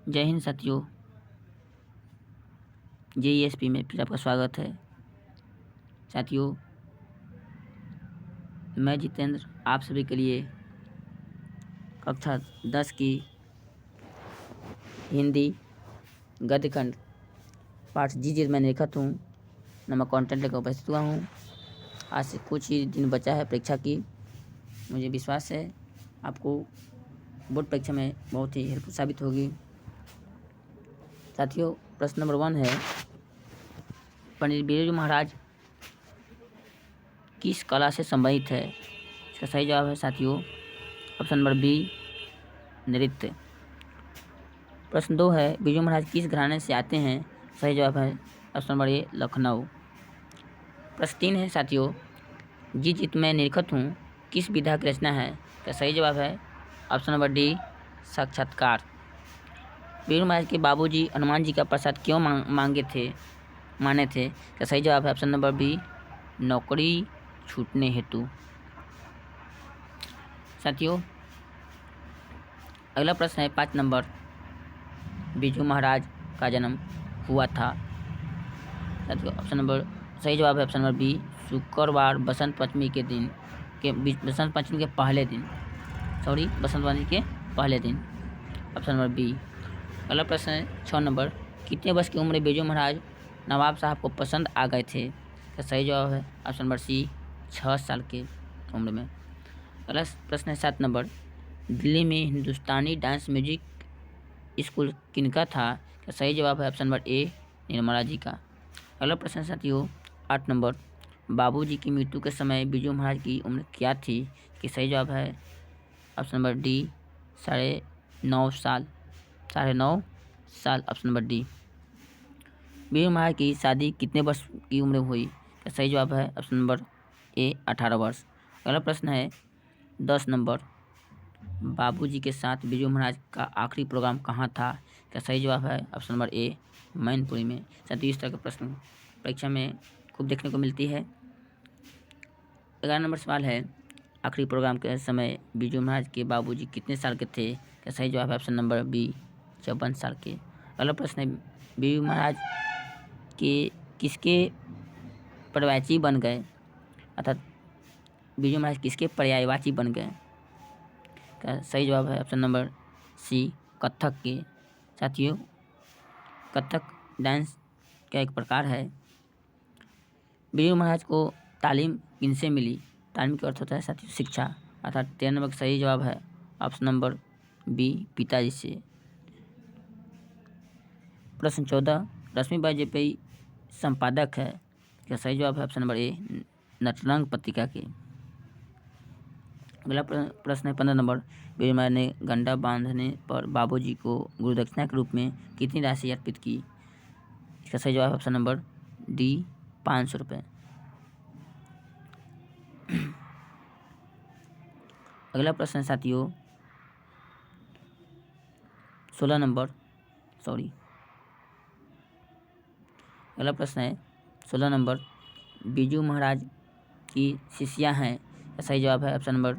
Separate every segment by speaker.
Speaker 1: जय हिंद साथियों, JESP में फिर आपका स्वागत है। साथियों, मैं जितेंद्र आप सभी के लिए कक्षा 10 की हिंदी गद्य खंड पाठ जी मैं लिखत हूँ नमक कंटेंट लेकर उपस्थित हुआ हूँ। आज से कुछ ही दिन बचा है परीक्षा की। मुझे विश्वास है आपको बोर्ड परीक्षा में बहुत ही हेल्पफुल साबित होगी। साथियों, प्रश्न नंबर 1 है, पंडित बिरजू महाराज किस कला से संबंधित है? इसका सही जवाब है साथियों ऑप्शन नंबर बी, नृत्य। प्रश्न 2 है, बिरजू महाराज किस घराने से आते हैं? सही जवाब है ऑप्शन नंबर ए, लखनऊ। प्रश्न 3 है साथियों, जित मैं निरखत हूँ किस विधा की रचना है? इसका सही जवाब है ऑप्शन नंबर डी, साक्षात्कार। बिरजू महाराज के बाबूजी हनुमान जी का प्रसाद क्यों माने थे? इसका सही जवाब है ऑप्शन नंबर बी, नौकरी छूटने हेतु। साथियों, अगला प्रश्न है 5 नंबर, बिरजू महाराज का जन्म हुआ था। साथियों, ऑप्शन नंबर सही जवाब है ऑप्शन नंबर बी, शुक्रवार बसंत पंचमी के पहले दिन। Option number B. अगला प्रश्न है 6 नंबर, कितने वर्ष की उम्र में बिरजू महाराज नवाब साहब को पसंद आ गए थे? इसका सही जवाब है ऑप्शन नंबर सी, 6 साल के उम्र में। अगला प्रश्न है 7 नंबर, दिल्ली में हिंदुस्तानी डांस म्यूजिक स्कूल किनका था? इसका सही जवाब है option number A, Nirmala ji का। अगला प्रश्न है साथियों 8 नंबर, बाबूजी की मृत्यु के समय बिरजू महाराज की उम्र क्या थी? इसका सही जवाब है ऑप्शन नंबर डी, 9.5 साल। Option number D. Birju Maharaj की शादी कितने वर्ष की उम्र में हुई? इसका सही जवाब है ऑप्शन नंबर ए, 18 वर्ष। अगला प्रश्न है 10 नंबर, बाबूजी के साथ बिरजू महाराज का आखिरी प्रोग्राम कहाँ था? इसका सही जवाब है ऑप्शन नंबर ए, मैनपुरी में। साथियों, इस तरह के प्रश्न परीक्षा में खूब देखने को मिलती है। 11 नंबर सवाल है, आखिरी प्रोग्राम के समय बिरजू महाराज के बाबूजी कितने साल के थे? इसका सही जवाब है ऑप्शन नंबर बी, 54 साल के। अगला प्रश्न है, बिरजू महाराज के किसके पर्यायवाची बन गए? अर्थात बिरजू महाराज किसके पर्यायवाची बन गए? का सही जवाब है ऑप्शन नंबर सी, कथक के। साथियों, कथक डांस का एक प्रकार है। बिरजू महाराज को तालीम किनसे मिली? तालीम का अर्थ होता है साथियों शिक्षा, अर्थात 13 नंबर का सही जवाब है ऑप्शन नंबर बी, पिताजी से। प्रश्न 14, रश्मि वाजपेयी संपादक है। इसका सही जवाब है ऑप्शन नंबर ए, नटरंग पत्रिका के। अगला प्रश्न है 15 नंबर, बिरजू महाराज ने गंडा बांधने पर बाबूजी को गुरुदक्षिणा के रूप में कितनी राशि अर्पित की? इसका सही जवाब है ऑप्शन नंबर डी, 500 रुपये। अगला प्रश्न है साथियों 16 नंबर, अगला प्रश्न है 16 नंबर, बिरजू महाराज की शिष्या हैं। सही जवाब है ऑप्शन नंबर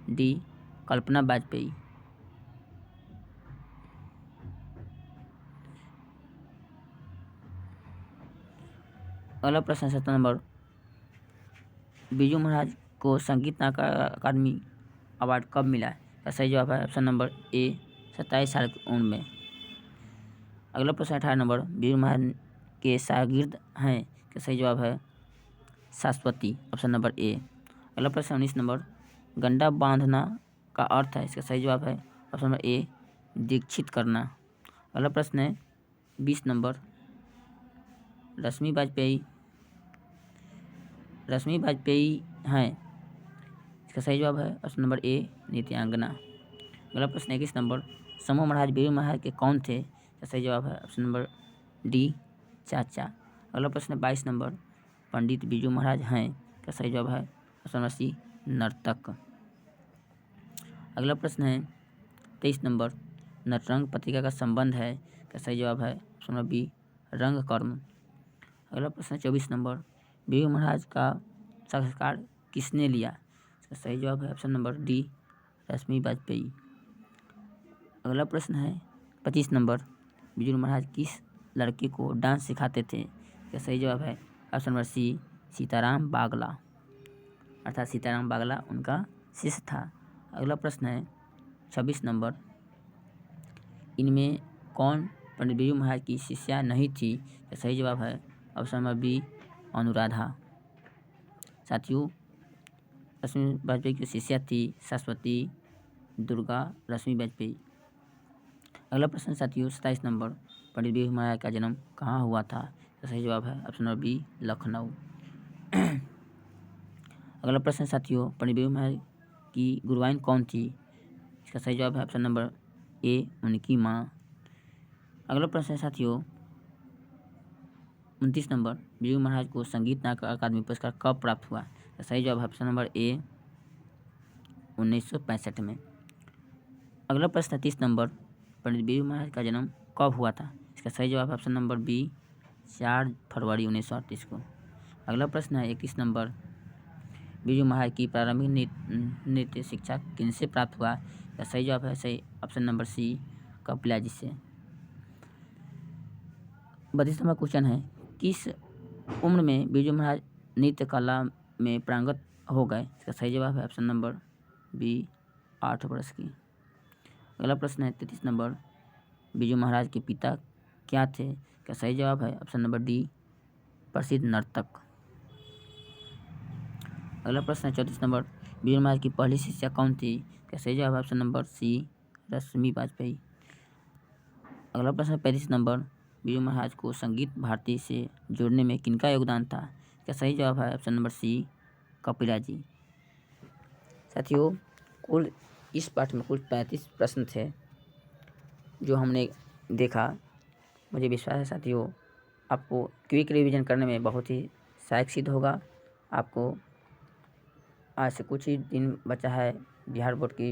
Speaker 1: डी, कल्पना वाजपेयी। अगला प्रश्न है 17 नंबर, बिरजू महाराज को संगीत नाटक अकादमी अवार्ड कब मिला है? सही जवाब है ऑप्शन नंबर ए, 27 साल की उम्र में। अगला प्रश्न 18 नंबर, बिरजू महाराज के शागिर्द हैं। इसका सही जवाब है शाश्वती, ऑप्शन नंबर ए। अगला प्रश्न 19 नंबर, गंडा बांधना का अर्थ है। इसका सही जवाब है ऑप्शन नंबर ए, दीक्षित करना। अगला प्रश्न है 20 नंबर, रश्मि वाजपेयी हैं। इसका सही जवाब है ऑप्शन नंबर ए, नृत्यांगना। अगला प्रश्न 21 नंबर, समूह महाराज बिरजू महाराज के कौन थे? इसका सही जवाब है ऑप्शन नंबर डी, चाचा। अगला प्रश्न 22 नंबर, पंडित बिरजू महाराज हैं। इसका सही जवाब है ऑप्शन नंबर सी, नर्तक। अगला प्रश्न है 23 नंबर, नटरंग पत्रिका का संबंध है। इसका सही जवाब है ऑप्शन नंबर बी, रंगकर्म। अगला प्रश्न 24 नंबर, बिरजू महाराज का साक्षात्कार किसने लिया? इसका सही जवाब है ऑप्शन नंबर डी, रश्मि वाजपेयी। अगला प्रश्न है 25 नंबर, बिरजू महाराज किस लड़के को डांस सिखाते थे? इसका सही जवाब है ऑप्शन नंबर सी, सीताराम बागला, अर्थात सीताराम बागला उनका शिष्य था। अगला प्रश्न है 26 नंबर, इनमें कौन पंडित बिरजू महाराज की शिष्या नहीं थी? इसका सही जवाब है ऑप्शन नंबर बी, अनुराधा। साथियों, रश्मि वाजपेयी की शिष्या थी सरस्वती दुर्गा रश्मि वाजपेयी। अगला प्रश्न साथियों 27 नंबर, पंडित बिरजू महाराज का जन्म कहाँ हुआ था? इसका सही जवाब है ऑप्शन नंबर बी, लखनऊ। अगला प्रश्न साथियों, पंडित बिरजू महाराज की गुरुआइन कौन थी? इसका सही जवाब है ऑप्शन नंबर ए, उनकी माँ। अगला प्रश्न है साथियों 29 नंबर, बिरजू महाराज को संगीत नाटक अकादमी पुरस्कार कब प्राप्त हुआ? इसका सही जवाब है ऑप्शन नंबर ए, 1965 में। अगला प्रश्न 30 नंबर, पंडित बिरजू महाराज का जन्म कब हुआ था? इसका सही जवाब है ऑप्शन नंबर बी, 4 फरवरी 1938 को। अगला प्रश्न है 31 नंबर, बिरजू महाराज की प्रारंभिक नृत्य शिक्षा किनसे प्राप्त हुआ? इसका सही जवाब है सही ऑप्शन नंबर सी, कपिला जी से। 32 नंबर क्वेश्चन है, किस उम्र में बिरजू महाराज नृत्य कला में पारंगत हो गए? इसका सही जवाब है ऑप्शन नंबर बी, 8 वर्ष की। अगला प्रश्न है 33 नंबर, बिरजू महाराज के पिता क्या थे? इसका सही जवाब है ऑप्शन नंबर डी, प्रसिद्ध नर्तक। अगला प्रश्न है 34 नंबर, बिरजू महाराज की पहली शिष्या कौन थी? इसका सही जवाब है ऑप्शन नंबर सी, रश्मि वाजपेयी। अगला प्रश्न है 35 नंबर, बिरजू महाराज को संगीत भारती से जोड़ने में किनका योगदान था? इसका सही जवाब है ऑप्शन नंबर सी, कपिला जी। साथियों, कुल इस पाठ में कुल 35 प्रश्न थे जो हमने देखा। मुझे विश्वास है साथियों आपको क्विक रिवीजन करने में बहुत ही सहायक सिद्ध होगा। आपको आज से कुछ ही दिन बचा है बिहार बोर्ड की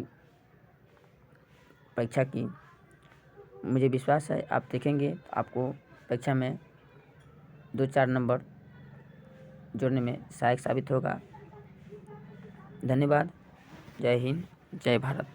Speaker 1: परीक्षा की। मुझे विश्वास है आप देखेंगे आपको परीक्षा में 2-4 नंबर जोड़ने में सहायक साबित होगा। धन्यवाद। जय हिंद, जय भारत।